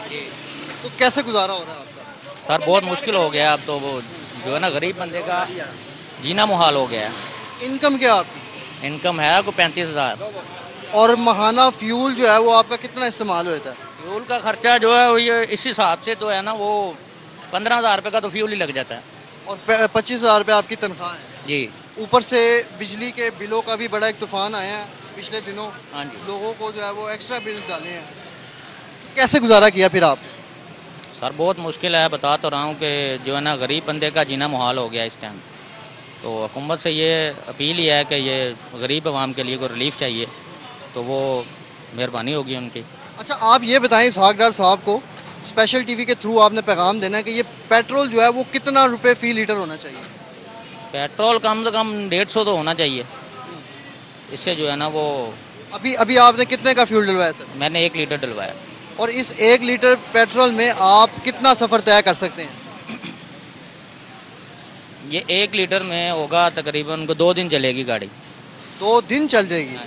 तो कैसे गुजारा हो रहा है आपका? सर बहुत मुश्किल हो गया अब तो, वो जो है ना गरीब बंदे का जीना मुहाल हो गया है। इनकम क्या है आपकी? इनकम है को 35,000। और माहाना फ्यूल जो है वो आपका कितना इस्तेमाल होता है? फ्यूल का खर्चा जो है वो ये इस हिसाब से तो है ना, वो 15,000 रुपये का तो फ्यूल ही लग जाता है। और 25,000 रुपये आपकी तनख्वाह है जी। ऊपर से बिजली के बिलों का भी बड़ा एक तूफान आया है पिछले दिनों। हाँ जी। लोगों को जो है वो एक्स्ट्रा बिल्स डाले हैं। तो कैसे गुजारा किया फिर आप? सर बहुत मुश्किल है, बता तो रहा हूँ कि जो है ना गरीब बंदे का जीना मुहाल हो गया इस टाइम। तो हुकूमत से ये अपील ही है कि ये गरीब आवाम के लिए कोई रिलीफ चाहिए, तो वो मेहरबानी होगी उनकी। अच्छा आप ये बताएं इसहाक डार साहब को, स्पेशल टीवी के थ्रू आपने पैगाम देना है कि ये पेट्रोल जो है वो कितना रुपए फी लीटर होना चाहिए? पेट्रोल कम से कम 150 तो होना चाहिए, इससे जो है ना वो। अभी अभी आपने कितने का फ्यूल डलवाया सर? मैंने 1 लीटर डलवाया। और इस 1 लीटर पेट्रोल में आप कितना सफ़र तय कर सकते हैं? ये 1 लीटर में होगा तकरीबन को 2 दिन चलेगी गाड़ी। 2 दिन चल जाएगी?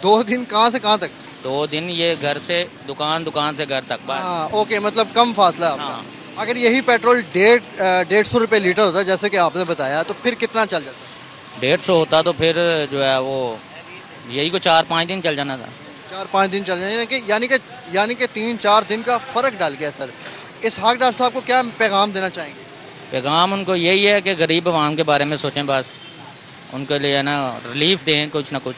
2 दिन कहाँ से कहाँ तक? 2 दिन ये घर से दुकान, दुकान से घर तक। हाँ ओके, मतलब कम फासला है आपका। अगर यही पेट्रोल 150 रुपये लीटर होता है जैसे कि आपने बताया, तो फिर कितना चल जाता? 150 होता तो फिर जो है वो यही को 4-5 दिन चल जाना था। 4-5 दिन चल जाए, यानी कि 3-4 दिन का फ़र्क डाल गया सर। इसहाक डार साहब को क्या पैगाम देना चाहेंगे? पैगाम उनको यही है कि गरीब आवाम के बारे में सोचें, बस उनके लिए ना रिलीफ दें कुछ ना कुछ,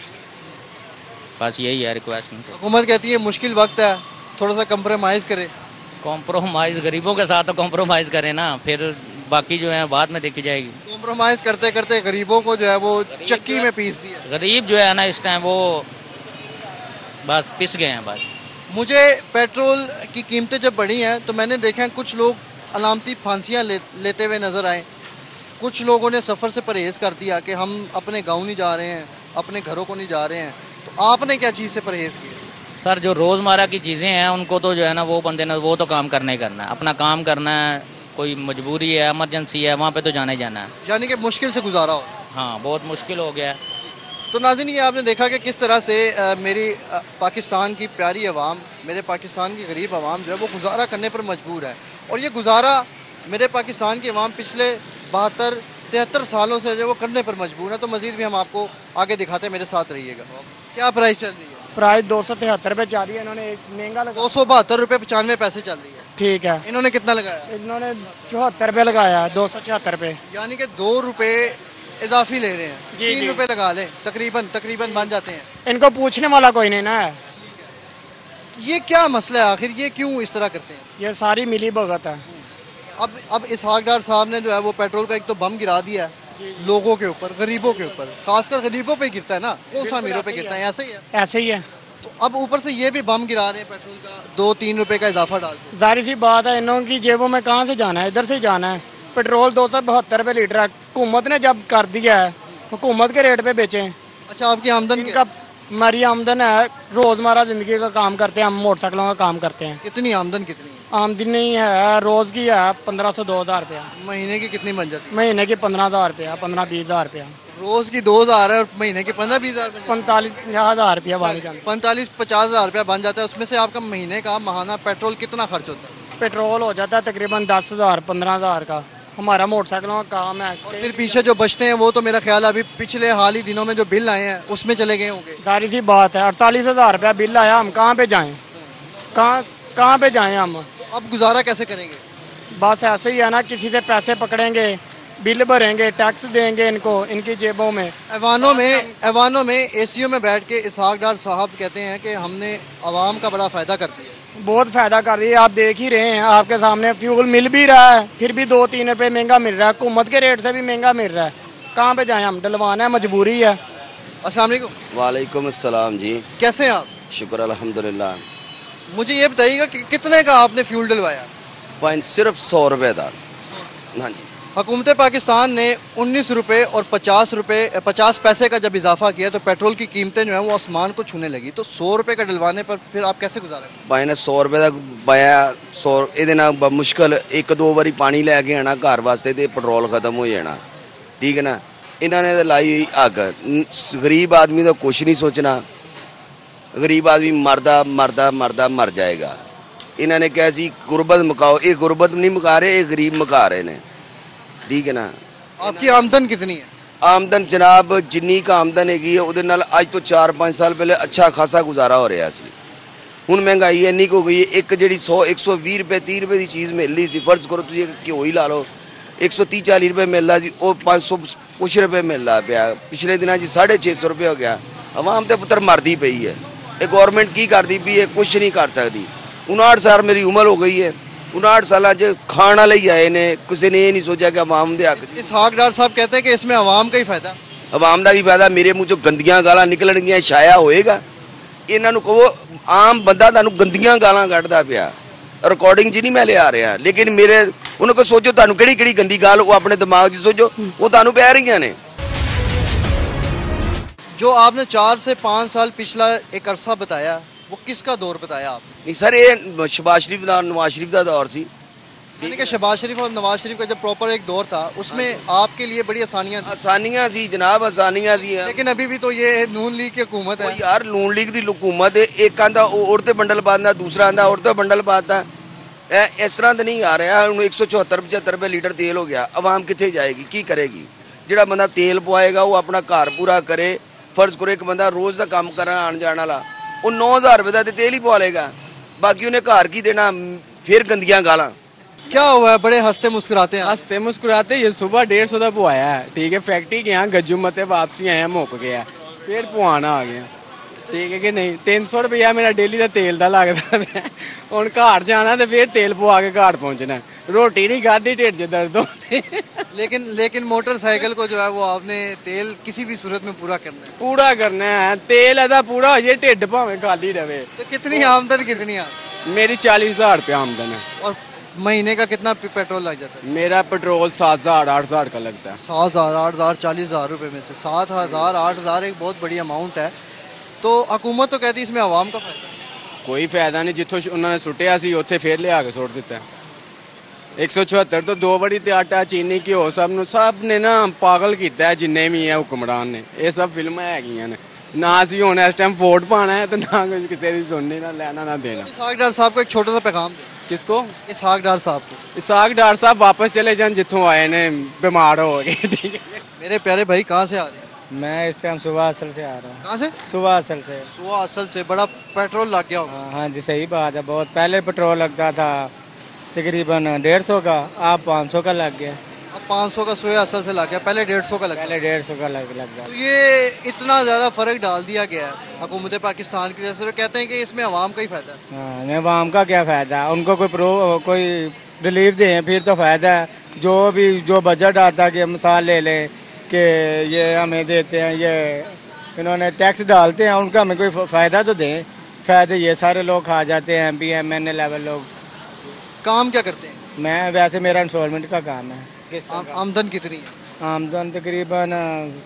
बस यही है रिक्वेस्ट। हुकूमत कहती है मुश्किल वक्त है, थोड़ा सा कंप्रोमाइज़ करे। कॉम्प्रोमाइज़ गरीबों के साथ तो कॉम्प्रोमाइज़ करें ना, फिर बाकी जो है बाद में देखी जाएगी। कॉम्प्रोमाइज़ करते करते गरीबों को जो है वो चक्की में पीस दिया। गरीब जो है ना इस टाइम वो बस पिस गए हैं बस। मुझे पेट्रोल की कीमतें जब बढ़ी हैं तो मैंने देखा है कुछ लोग अलामती फांसियाँ लेते हुए नज़र आए। कुछ लोगों ने सफ़र से परहेज़ कर दिया कि हम अपने गाँव नहीं जा रहे हैं, अपने घरों को नहीं जा रहे हैं। तो आपने क्या चीज़ से परहेज़ किया? सर जो रोज़मर्रा की चीज़ें हैं उनको तो जो है ना वो बंदे ने वो तो काम करना ही करना है, अपना काम करना है। कोई मजबूरी है, इमरजेंसी है, वहाँ पे तो जाना ही जाना है। यानी कि मुश्किल से गुजारा हो। हाँ बहुत मुश्किल हो गया। तो नाज़रीन ये आपने देखा कि किस तरह से मेरी पाकिस्तान की प्यारी आवाम, मेरे पाकिस्तान की गरीब आवाम जो है वो गुजारा करने पर मजबूर है। और ये गुजारा मेरे पाकिस्तान की आवाम पिछले 72-73 सालों से जो वो करने पर मजबूर है। तो मज़ीद भी हम आपको आगे दिखाते हैं, मेरे साथ रहिएगा। क्या प्राइस चल रही है? प्राइस 273 रुपये जा रही है, इन्होंने एक महंगा लगा 272 रुपये 95 पैसे चल रही है। ठीक है, इन्होंने कितना लगाया? इन्होंने 74 रुपये लगाया है, 276 रुपये। यानी कि 2 रुपये इजाफी ले रहे हैं। जी, 3 जी। रुपये लगा लें, तकरीबन बन जाते हैं। इनको पूछने वाला कोई नहीं ना है। ये क्या मसला है आखिर, ये क्यों इस तरह करते हैं? ये सारी मिली भगत है। अब इसहाक डार साहब ने जो है वो पेट्रोल का एक तो बम गिरा दिया है लोगों के ऊपर, गरीबों के ऊपर, खासकर गरीबों पे गिरता है ना, कौन सा अमीरों पे गिरता है? ऐसे ही है। ऐसे ही है। तो अब ऊपर से ये भी बम गिरा रहे हैं पेट्रोल का, 2-3 रुपए का इजाफा डाल के। जाहिर सी बात है, इन्हों की जेबों में कहाँ से जाना है, इधर से जाना है। पेट्रोल 272 रुपये लीटर है, हुकूमत ने जब कर दिया है हुकूमत के रेट पे बेचें। अच्छा आपकी आमदन इनका हमारी आमदन है, रोजमर्रा जिंदगी का काम करते हैं हम, मोटरसाइकिलों का काम करते हैं। कितनी आमदन कितनी है? आमदनी है रोज की है 1500-2000 रुपया। महीने की कितनी बन जाती है? महीने की 15,000 रुपया, 15-20,000 रुपया। रोज की 2,000 है और महीने की 15-20,000 45-50,000 रुपया बन जाता है। 45-50,000 रुपया बन जाता है। उसमें से आपका महीने का माहाना पेट्रोल कितना खर्च होता है? पेट्रोल हो जाता है तकरीबन 10,000-15,000 का। हमारा मोटरसाइकिलों का काम है। और फिर पीछे जो बचते हैं वो तो मेरा ख्याल है अभी पिछले हाल ही दिनों में जो बिल आए हैं उसमें चले गए होंगे। सारी सी बात है, 48,000 रुपया बिल आया, हम कहाँ पे जाएं, कहाँ पे जाएं हम? अब गुजारा कैसे करेंगे? बस ऐसे ही है ना, किसी से पैसे पकड़ेंगे, बिल भरेंगे, टैक्स देंगे इनको, इनकी जेबों में। ऐवानों में एसीओ में बैठ के इसहाक डार साहब कहते हैं कि हमने आवाम का बड़ा फ़ायदा कर दिया। बहुत फ़ायदा कर रही है, आप देख ही रहे हैं, आपके सामने फ्यूल मिल भी रहा है, फिर भी 2-3 रुपये महंगा मिल रहा है, हुकूमत के रेट से भी महंगा मिल रहा है। कहाँ पे जाएं हम, डलवाना है, मजबूरी है। अस्सलाम वालेकुम। वालेकुम अस्सलाम जी। कैसे हैं आप? शुक्र अल्हम्दुलिल्लाह। मुझे ये बताइएगा कि कितने का आपने फ्यूल डलवाया? सिर्फ 100 रुपये था। हाँ जी। हुकूमत पाकिस्तान ने 19 रुपये और 50 पैसे का जब इजाफा किया तो पेट्रोल की कीमतें जो हैं वो आसमान को छूने लगी। तो 100 रुपये का डलवाने पर फिर आप कैसे गुजारेंगे? भाई ने 100 रुपये तक पाया। 100 ਇਹਦੇ ਨਾਲ ਮੁਸ਼ਕਲ 1-2 ਵਾਰੀ ਪਾਣੀ ਲੈ ਕੇ ਆਣਾ ਘਰ ਵਾਸਤੇ ਤੇ ਪੈਟਰੋਲ ਖਤਮ ਹੋ ਜਾਣਾ। ਠੀਕ ਹੈ ਨਾ। ਇਹਨਾਂ ਨੇ ਤਾਂ ਲਾਈ ਹੋਈ ਅੱਗ। ਗਰੀਬ ਆਦਮੀ ਦਾ ਕੁਝ ਨਹੀਂ ਸੋਚਣਾ। ਗਰੀਬ ਆਦਮੀ ਮਰ ਜਾਏਗਾ। ਇਹਨਾਂ ਨੇ ਕਿਹਾ ਸੀ ਗੁਰਬਤ ਮੁਕਾਓ, ਇਹ ਗੁਰਬਤ ਨਹੀਂ ਮੁਕਾ ਰਹੇ, ਇਹ ਗਰੀਬ ਮੁਕਾ ਰਹੇ ਨੇ। ठीक है ना। आपकी आमदन कितनी है? आमदन जनाब जिन्नी का आमदन हैगी है ਉਹਦੇ ਨਾਲ ਅੱਜ ਤੋਂ 4-5 ਸਾਲ ਪਹਿਲੇ ਅੱਛਾ ਖਾਸਾ ਗੁਜ਼ਾਰਾ ਹੋ ਰਿਹਾ ਸੀ। ਹੁਣ ਮਹਿੰਗਾਈ ਇੰਨੀ ਹੋ ਗਈ ਹੈ, ਇੱਕ ਜਿਹੜੀ 100-120 ਰੁਪਏ 30 ਰੁਪਏ ਦੀ ਚੀਜ਼ ਮਿਲਦੀ ਸੀ, ਫਰਜ਼ ਕਰੋ ਤੁਸੀਂ ਘਿਓ ਹੀ ਲਾ ਲਓ, 130-40 ਰੁਪਏ ਮਿਲਦਾ ਸੀ, ਉਹ 500 ਕੁਛ ਰੁਪਏ ਮਿਲਦਾ ਪਿਆ। ਪਿਛਲੇ ਦਿਨਾਂ 'ਚ 650 ਰੁਪਏ ਹੋ ਗਿਆ। ਆਵਾਮ ਤੇ ਪੁੱਤਰ ਮਰਦੀ ਪਈ ਹੈ। ਇਹ ਗਵਰਨਮੈਂਟ ਕੀ ਕਰਦੀ ਪਈ ਹੈ? ਕੁਛ ਨਹੀਂ ਕਰ ਸਕਦੀ। 59 ਸਾਲ ਮੇਰੀ ਉਮਰ ਹੋ गई है। 59 साल खाना ले आए ने, किसी ने ये नहीं सोचा कि अवाम दे हक। इसहाक डार साहब कहते हैं कि इसमें अवाम का ही फायदा। अवाम का भी फायदा। मेरे मुँह चो गंदियां गालां निकलणगियां, छाया होएगा। इन्हां नूं कहो आम बंदा तुहानूं गंदियां गालां कढदा पिया, रिकॉर्डिंग जी नहीं मैं लिया रहा, लेकिन मेरे उन्होंने को सोचो तुहानूं किहड़ी गंदी गाल वो अपने दिमाग 'च सोचो, वो तुहानूं पै रहीआं ने। जो आपने 4 से 5 साल पिछला एक अरसा बताया, वो किसका दौर बताया आप? नहीं सर, ये शहबाज शरीफ दा नवाज शरीफ का दौर सी। यानी कि शहबाज शरीफ और नवाज शरीफ का जब प्रॉपर एक दौर था, उसमें आपके लिए बड़ी आसानियां सी जनाब, आसानियां सी। लेकिन अभी भी तो ये नून लीग की हुकूमत है यार। नून लीग की हुकूमत है। एक आंदा औरतें बंडल पाता, दूसरा आंदा औरतें बंडल पाता। इस तरह तो नहीं आ रहा। हूँ 174-75 रुपये लीटर तेल हो गया। आवाम कितने जाएगी, की करेगी? जोड़ा बंदा तेल पवाएगा वो अपना घर पूरा करे। फर्ज करो एक बंदा रोज़ का काम करना आन जाने वाला, वो 9000 रुपये का तेल ही पवा लेगा, बाकी उन्हें घर की देना। फिर गंदियां गालां। क्या हुआ है? बड़े हंसते मुस्कुराते हैं। हंसते मुस्कुराते ये सुबह 150 का पुआया है। ठीक है, फैक्ट्री के यहाँ गज्जू मते वापसी आया, मुक गया, फिर पुआना आ गया। ठीक है कि नहीं? 300 रुपया मेरा डेली का तेल का लगता है। हूँ घर जाना तो फिर तेल पवा के घर पहुँचना। रोटी नहीं खाधी, ढिड च दर्द होते। लेकिन मोटरसाइकिल को जो है वो आपने तेल किसी भी सूरत में पूरा करना है। तेल अदा पूरा हो जाए, ढिड भावे खाली रहे। तो कितनी आमदन कितनी है? मेरी 40,000 रुपया आमदन है। और महीने का कितना पेट्रोल लग जाता है? मेरा पेट्रोल 7,000-8,000 का लगता है। 7,000-8,000 40,000 रुपये में से 7,000-8,000 एक बहुत बड़ी अमाउंट है। तो हुकूमत तो कहती है इसमें आवाम का फायदा। कोई फायदा नहीं। जितों उन्होंने सुटिया सी उत्थे फिर लिया के सुट दिता। 176 तो 2 बड़ी ते आटा चीनी घ्यो सब ने ना पागल किया है। जिन्ने भी है हुक्मरान ने, ये सब फिल्मां हैगियां ने। ना असीं हुण इस टाइम वोट पाना है तो ना किसी की सुननी, ना लेना ना देना। इसहाक डार साहब को एक छोटा सा पैगाम। किसको? इसहाक डार साहब को। इसहाक डार साहब वापस चले जान जितों आए ने, बीमार हो गए। ठीक है मेरे प्यारे भाई, कहाँ से आ रहे हैं? मैं इस टाइम सुबह असल से आ रहा हूँ। कहाँ से? सुबह असल से। सुबह असल से। बड़ा पेट्रोल लग गया होगा। हाँ जी, सही बात है। बहुत पहले पेट्रोल लगता था तकरीबन 150 का, अब 500 का लग गया। अब 500 का सुबह असल से लग गया, पहले 150 का लगा। पहले 150 का लग गया। तो ये इतना ज़्यादा फ़र्क डाल दिया गया है हुकूमत पाकिस्तान की। जैसे कहते हैं कि इसमें आवाम का ही फ़ायदा है। हाँ, आवाम का क्या फ़ायदा? उनको कोई रिलीफ दें फिर तो फ़ायदा है। जो बजट आता है कि मिसाल ले लें कि ये हमें देते हैं, ये इन्होंने टैक्स डालते हैं, उनका हमें कोई फ़ायदा तो दें। फ़ायदे ये सारे लोग खा जाते हैं, MP MNA लेवल लोग। काम क्या करते हैं? मैं वैसे मेरा इंस्टॉलमेंट का काम है। आमदन कितनी है? आमदन तकरीबन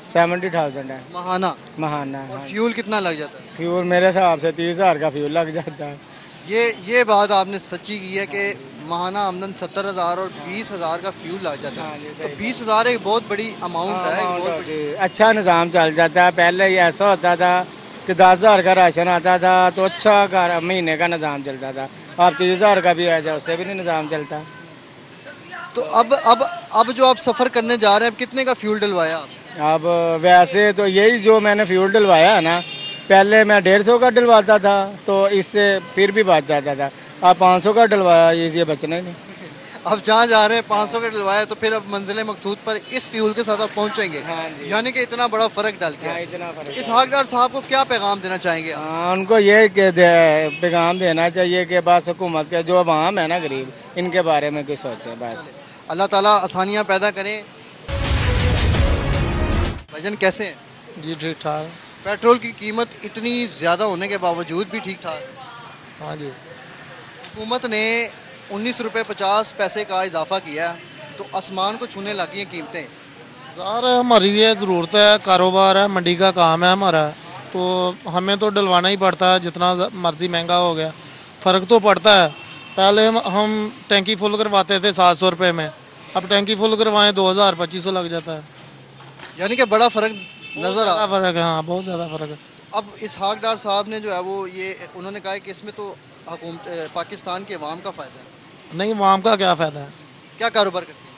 70,000 है महाना। और फ्यूल कितना लग जाता है? फ्यूल मेरे हिसाब से 30,000 का फ्यूल लग जाता है। ये बात आपने सच्ची की है कि महाना आमदन 70,000 और 20,000 का फ्यूल लग जाता है। तो 20,000 एक बहुत बड़ी अमाउंट है। अच्छा निज़ाम चल जाता है। पहले ये ऐसा होता था कि 10,000 का राशन आता था तो अच्छा महीने का निज़ाम चलता था। अब 30,000 का भी आ जाए उससे भी नहीं निज़ाम चलता। तो अब जो आप सफ़र करने जा रहे हैं, कितने का फ्यूल डलवाया आप? अब वैसे तो यही जो मैंने फ्यूल डलवाया है ना, पहले मैं 150 का डलवाता था तो इससे फिर भी बच जाता था। अब 500 का डलवाया, ये बचना ही नहीं। अब जहाँ जा रहे हैं 500 का डलवाया तो फिर अब मंजिल मकसूद पर इस फ्यूल के साथ आप पहुँचेंगे। यानी कि इतना बड़ा फ़र्क डाल के इसहाक डार साहब को क्या पैगाम देना चाहेंगे? उनको ये पैगाम देना चाहिए कि बस हुकूमत के जो अवाम है ना गरीब, इनके बारे में कुछ सोचें बस। अल्लाह ताला आसानियाँ पैदा करें। भाईजान कैसे हैं? जी ठीक ठाक। पेट्रोल की कीमत इतनी ज़्यादा होने के बावजूद भी ठीक ठाक? हाँ जी। हुकूमत ने 19 रुपये 50 पैसे का इजाफा किया तो आसमान को छूने लगी हैं कीमतें। ज़ाहिर है हमारी ये ज़रूरत है, कारोबार है, मंडी का काम है हमारा, तो हमें तो डलवाना ही पड़ता है। जितना मर्जी महंगा हो गया फ़र्क तो पड़ता है। पहले हम टैंकी फुल करवाते थे 700 रुपये में, अब टैंकी फुल करवाएं 2000-2500 लग जाता है। यानी कि बड़ा फ़र्क नज़र आ फ़र्क है। हाँ बहुत ज़्यादा फ़र्क है। अब इसहाक डार साहब ने जो है वो ये उन्होंने कहा है कि इसमें तो पाकिस्तान के अवाम का फ़ायदा है। नहीं, अवाम का क्या फ़ायदा है? क्या कारोबार करते हैं?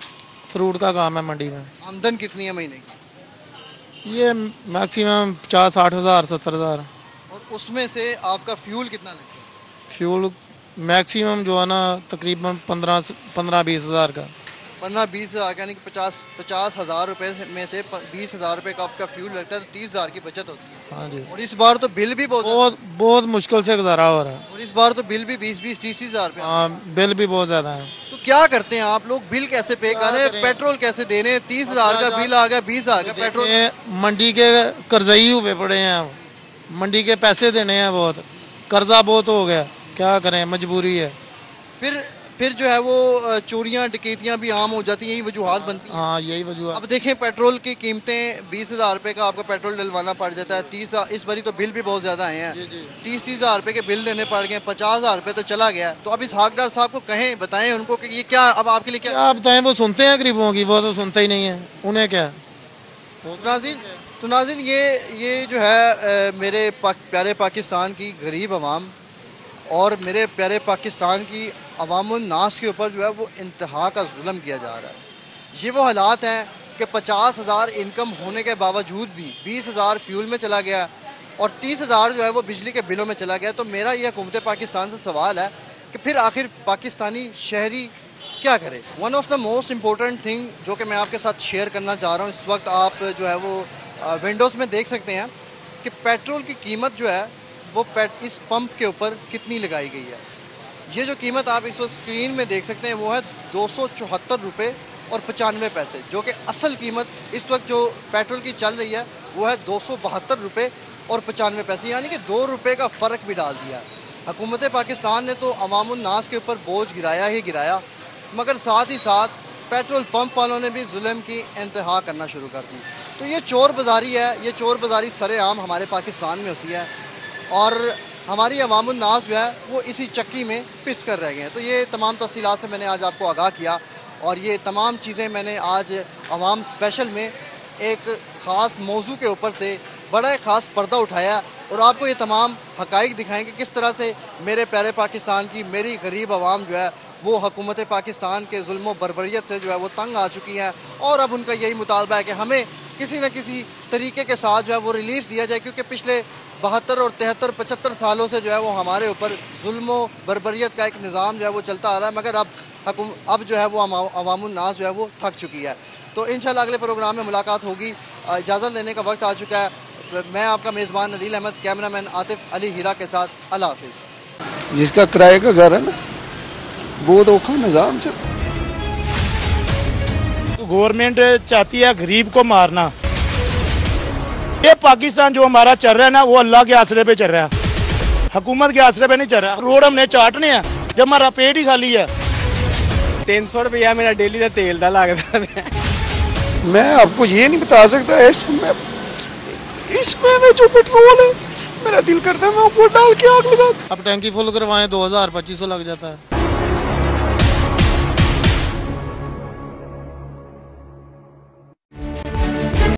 फ्रूट का काम है मंडी में। आमदन कितनी है महीने की? ये मैक्सिमम 50-60 हज़ार 70 हज़ार। और उसमें से आपका फ्यूल कितना लगता है? फ्यूल मैक्सिमम जो है ना तकरीबन 15-20 हज़ार का। 15-20 हज़ार यानी कि 50 हज़ार रुपये में से 20 हज़ार रुपये का आपका फ्यूल लगता है तो 30 हज़ार की बचत होती है। हाँ जी। और इस बार तो बिल भी बहुत मुश्किल से गुजारा हो रहा है। और इस बार तो बिल भी 20-30 हज़ार रुपये। हाँ बिल भी बहुत ज़्यादा है। तो क्या करते हैं आप लोग? बिल कैसे पे कर रहे हैं? पेट्रोल कैसे दे रहे हैं? 30 हज़ार का बिल आ गया, 20 हज़ार का पेट्रोल। मंडी के कर्जई हुए पड़े हैं, मंडी के पैसे देने हैं, बहुत कर्जा बहुत हो गया, क्या करें, मजबूरी है। फिर जो है वो चोरियां डकैतियां भी आम हो जाती हैं, यही वजूहात बनती हैं। हाँ यही वजूहात। अब देखें पेट्रोल की कीमतें 20 हज़ार रुपये का आपका पेट्रोल डलवाना पड़ जाता है। 30 इस बारी तो बिल भी बहुत ज़्यादा आए हैं। 30 हज़ार रुपये के बिल देने पड़ गए, 50 हज़ार रुपये तो चला गया। तो अब इसहाक डार साहब को कहें, बताएं उनको कि ये क्या अब आपके लिए क्या बताएं? वो सुनते हैं गरीबों की? वो तो सुनते ही नहीं है, उन्हें क्या। तो नाज़रीन ये जो है मेरे प्यारे पाकिस्तान की गरीब आवाम और मेरे प्यारे पाकिस्तान की अवामुन नास के ऊपर जो है वो इंतहा का जुल्म किया जा रहा है। ये वो हालात हैं कि 50 हज़ार इनकम होने के बावजूद भी 20 हज़ार फ्यूल में चला गया और 30 हज़ार जो है वो बिजली के बिलों में चला गया। तो मेरा ये हुकूमत पाकिस्तान से सवाल है कि फिर आखिर पाकिस्तानी शहरी क्या करे? One of the most important thing जो कि मैं आपके साथ शेयर करना चाह रहा हूँ, इस वक्त आप जो है वो विंडोज़ में देख सकते हैं कि पेट्रोल की कीमत जो है वो इस पंप के ऊपर कितनी लगाई गई है। ये जो कीमत आप इस वक्त स्क्रीन में देख सकते हैं वो है 274 रुपये और 95 पैसे, जो कि असल कीमत इस वक्त जो पेट्रोल की चल रही है वो है 272 रुपये और 95 पैसे, यानी कि 2 रुपये का फ़र्क भी डाल दिया। हुकूमत पाकिस्तान ने तो अवामुन नास के ऊपर बोझ गिराया ही गिराया, मगर साथ ही साथ पेट्रोल पंप वालों ने भी जुल्म की इंतहा करना शुरू कर दी। तो ये चोर बाज़ारी है, ये चोर बाज़ारी सरेआम हमारे पाकिस्तान में होती है और हमारी अवामुन नास जो है वो इसी चक्की में पिस कर रह गए हैं। तो ये तमाम तफसीलात से मैंने आज आपको आगाह किया और ये तमाम चीज़ें मैंने आज अवाम स्पेशल में एक ख़ास मौजू के ऊपर से बड़ा एक ख़ास पर्दा उठाया और आपको ये तमाम हक़ाइक़ दिखाएंगे किस तरह से मेरे प्यारे पाकिस्तान की मेरी गरीब आवाम जो है वो हुकूमत पाकिस्तान के जुल्म बर्बरियत से जो है वो तंग आ चुकी हैं और अब उनका यही मुतालबा है कि हमें किसी न किसी तरीके के साथ जो है वो रिलीफ दिया जाए, क्योंकि पिछले 72 और 73 75 सालों से जो है वो हमारे ऊपर जुल्म बर्बरियत का एक निज़ाम जो है वो चलता आ रहा है, मगर अब जो है वो अवामुन नास जो है वो थक चुकी है। तो इंशाल्लाह अगले प्रोग्राम में मुलाकात होगी। इजाज़त लेने का वक्त आ चुका है। मैं आपका मेज़बान अदील अहमद, कैमरामैन आतिफ अली हीरा के साथ अल्लाह हाफिज़। जिसका किराए का घर है ना वो तो औखा निज़ाम चल। गवर्नमेंट चाहती है गरीब को मारना। ये पाकिस्तान जो हमारा चल रहा है ना वो अल्लाह के आसरे पे चल रहा है, हुकूमत के आसरे पे नहीं चल रहा। रोड हमने चाटने हैं जब हमारा पेट ही खाली है। 300 रुपया मेरा डेली का तेल का लगता है। मैं आपको ये नहीं बता सकता इस महीने जो पेट्रोल है मेरा दिल करता है मैं वो डाल के आग लगा। अब टैंकी फुल करवाएं 2000-2500 लग जाता है।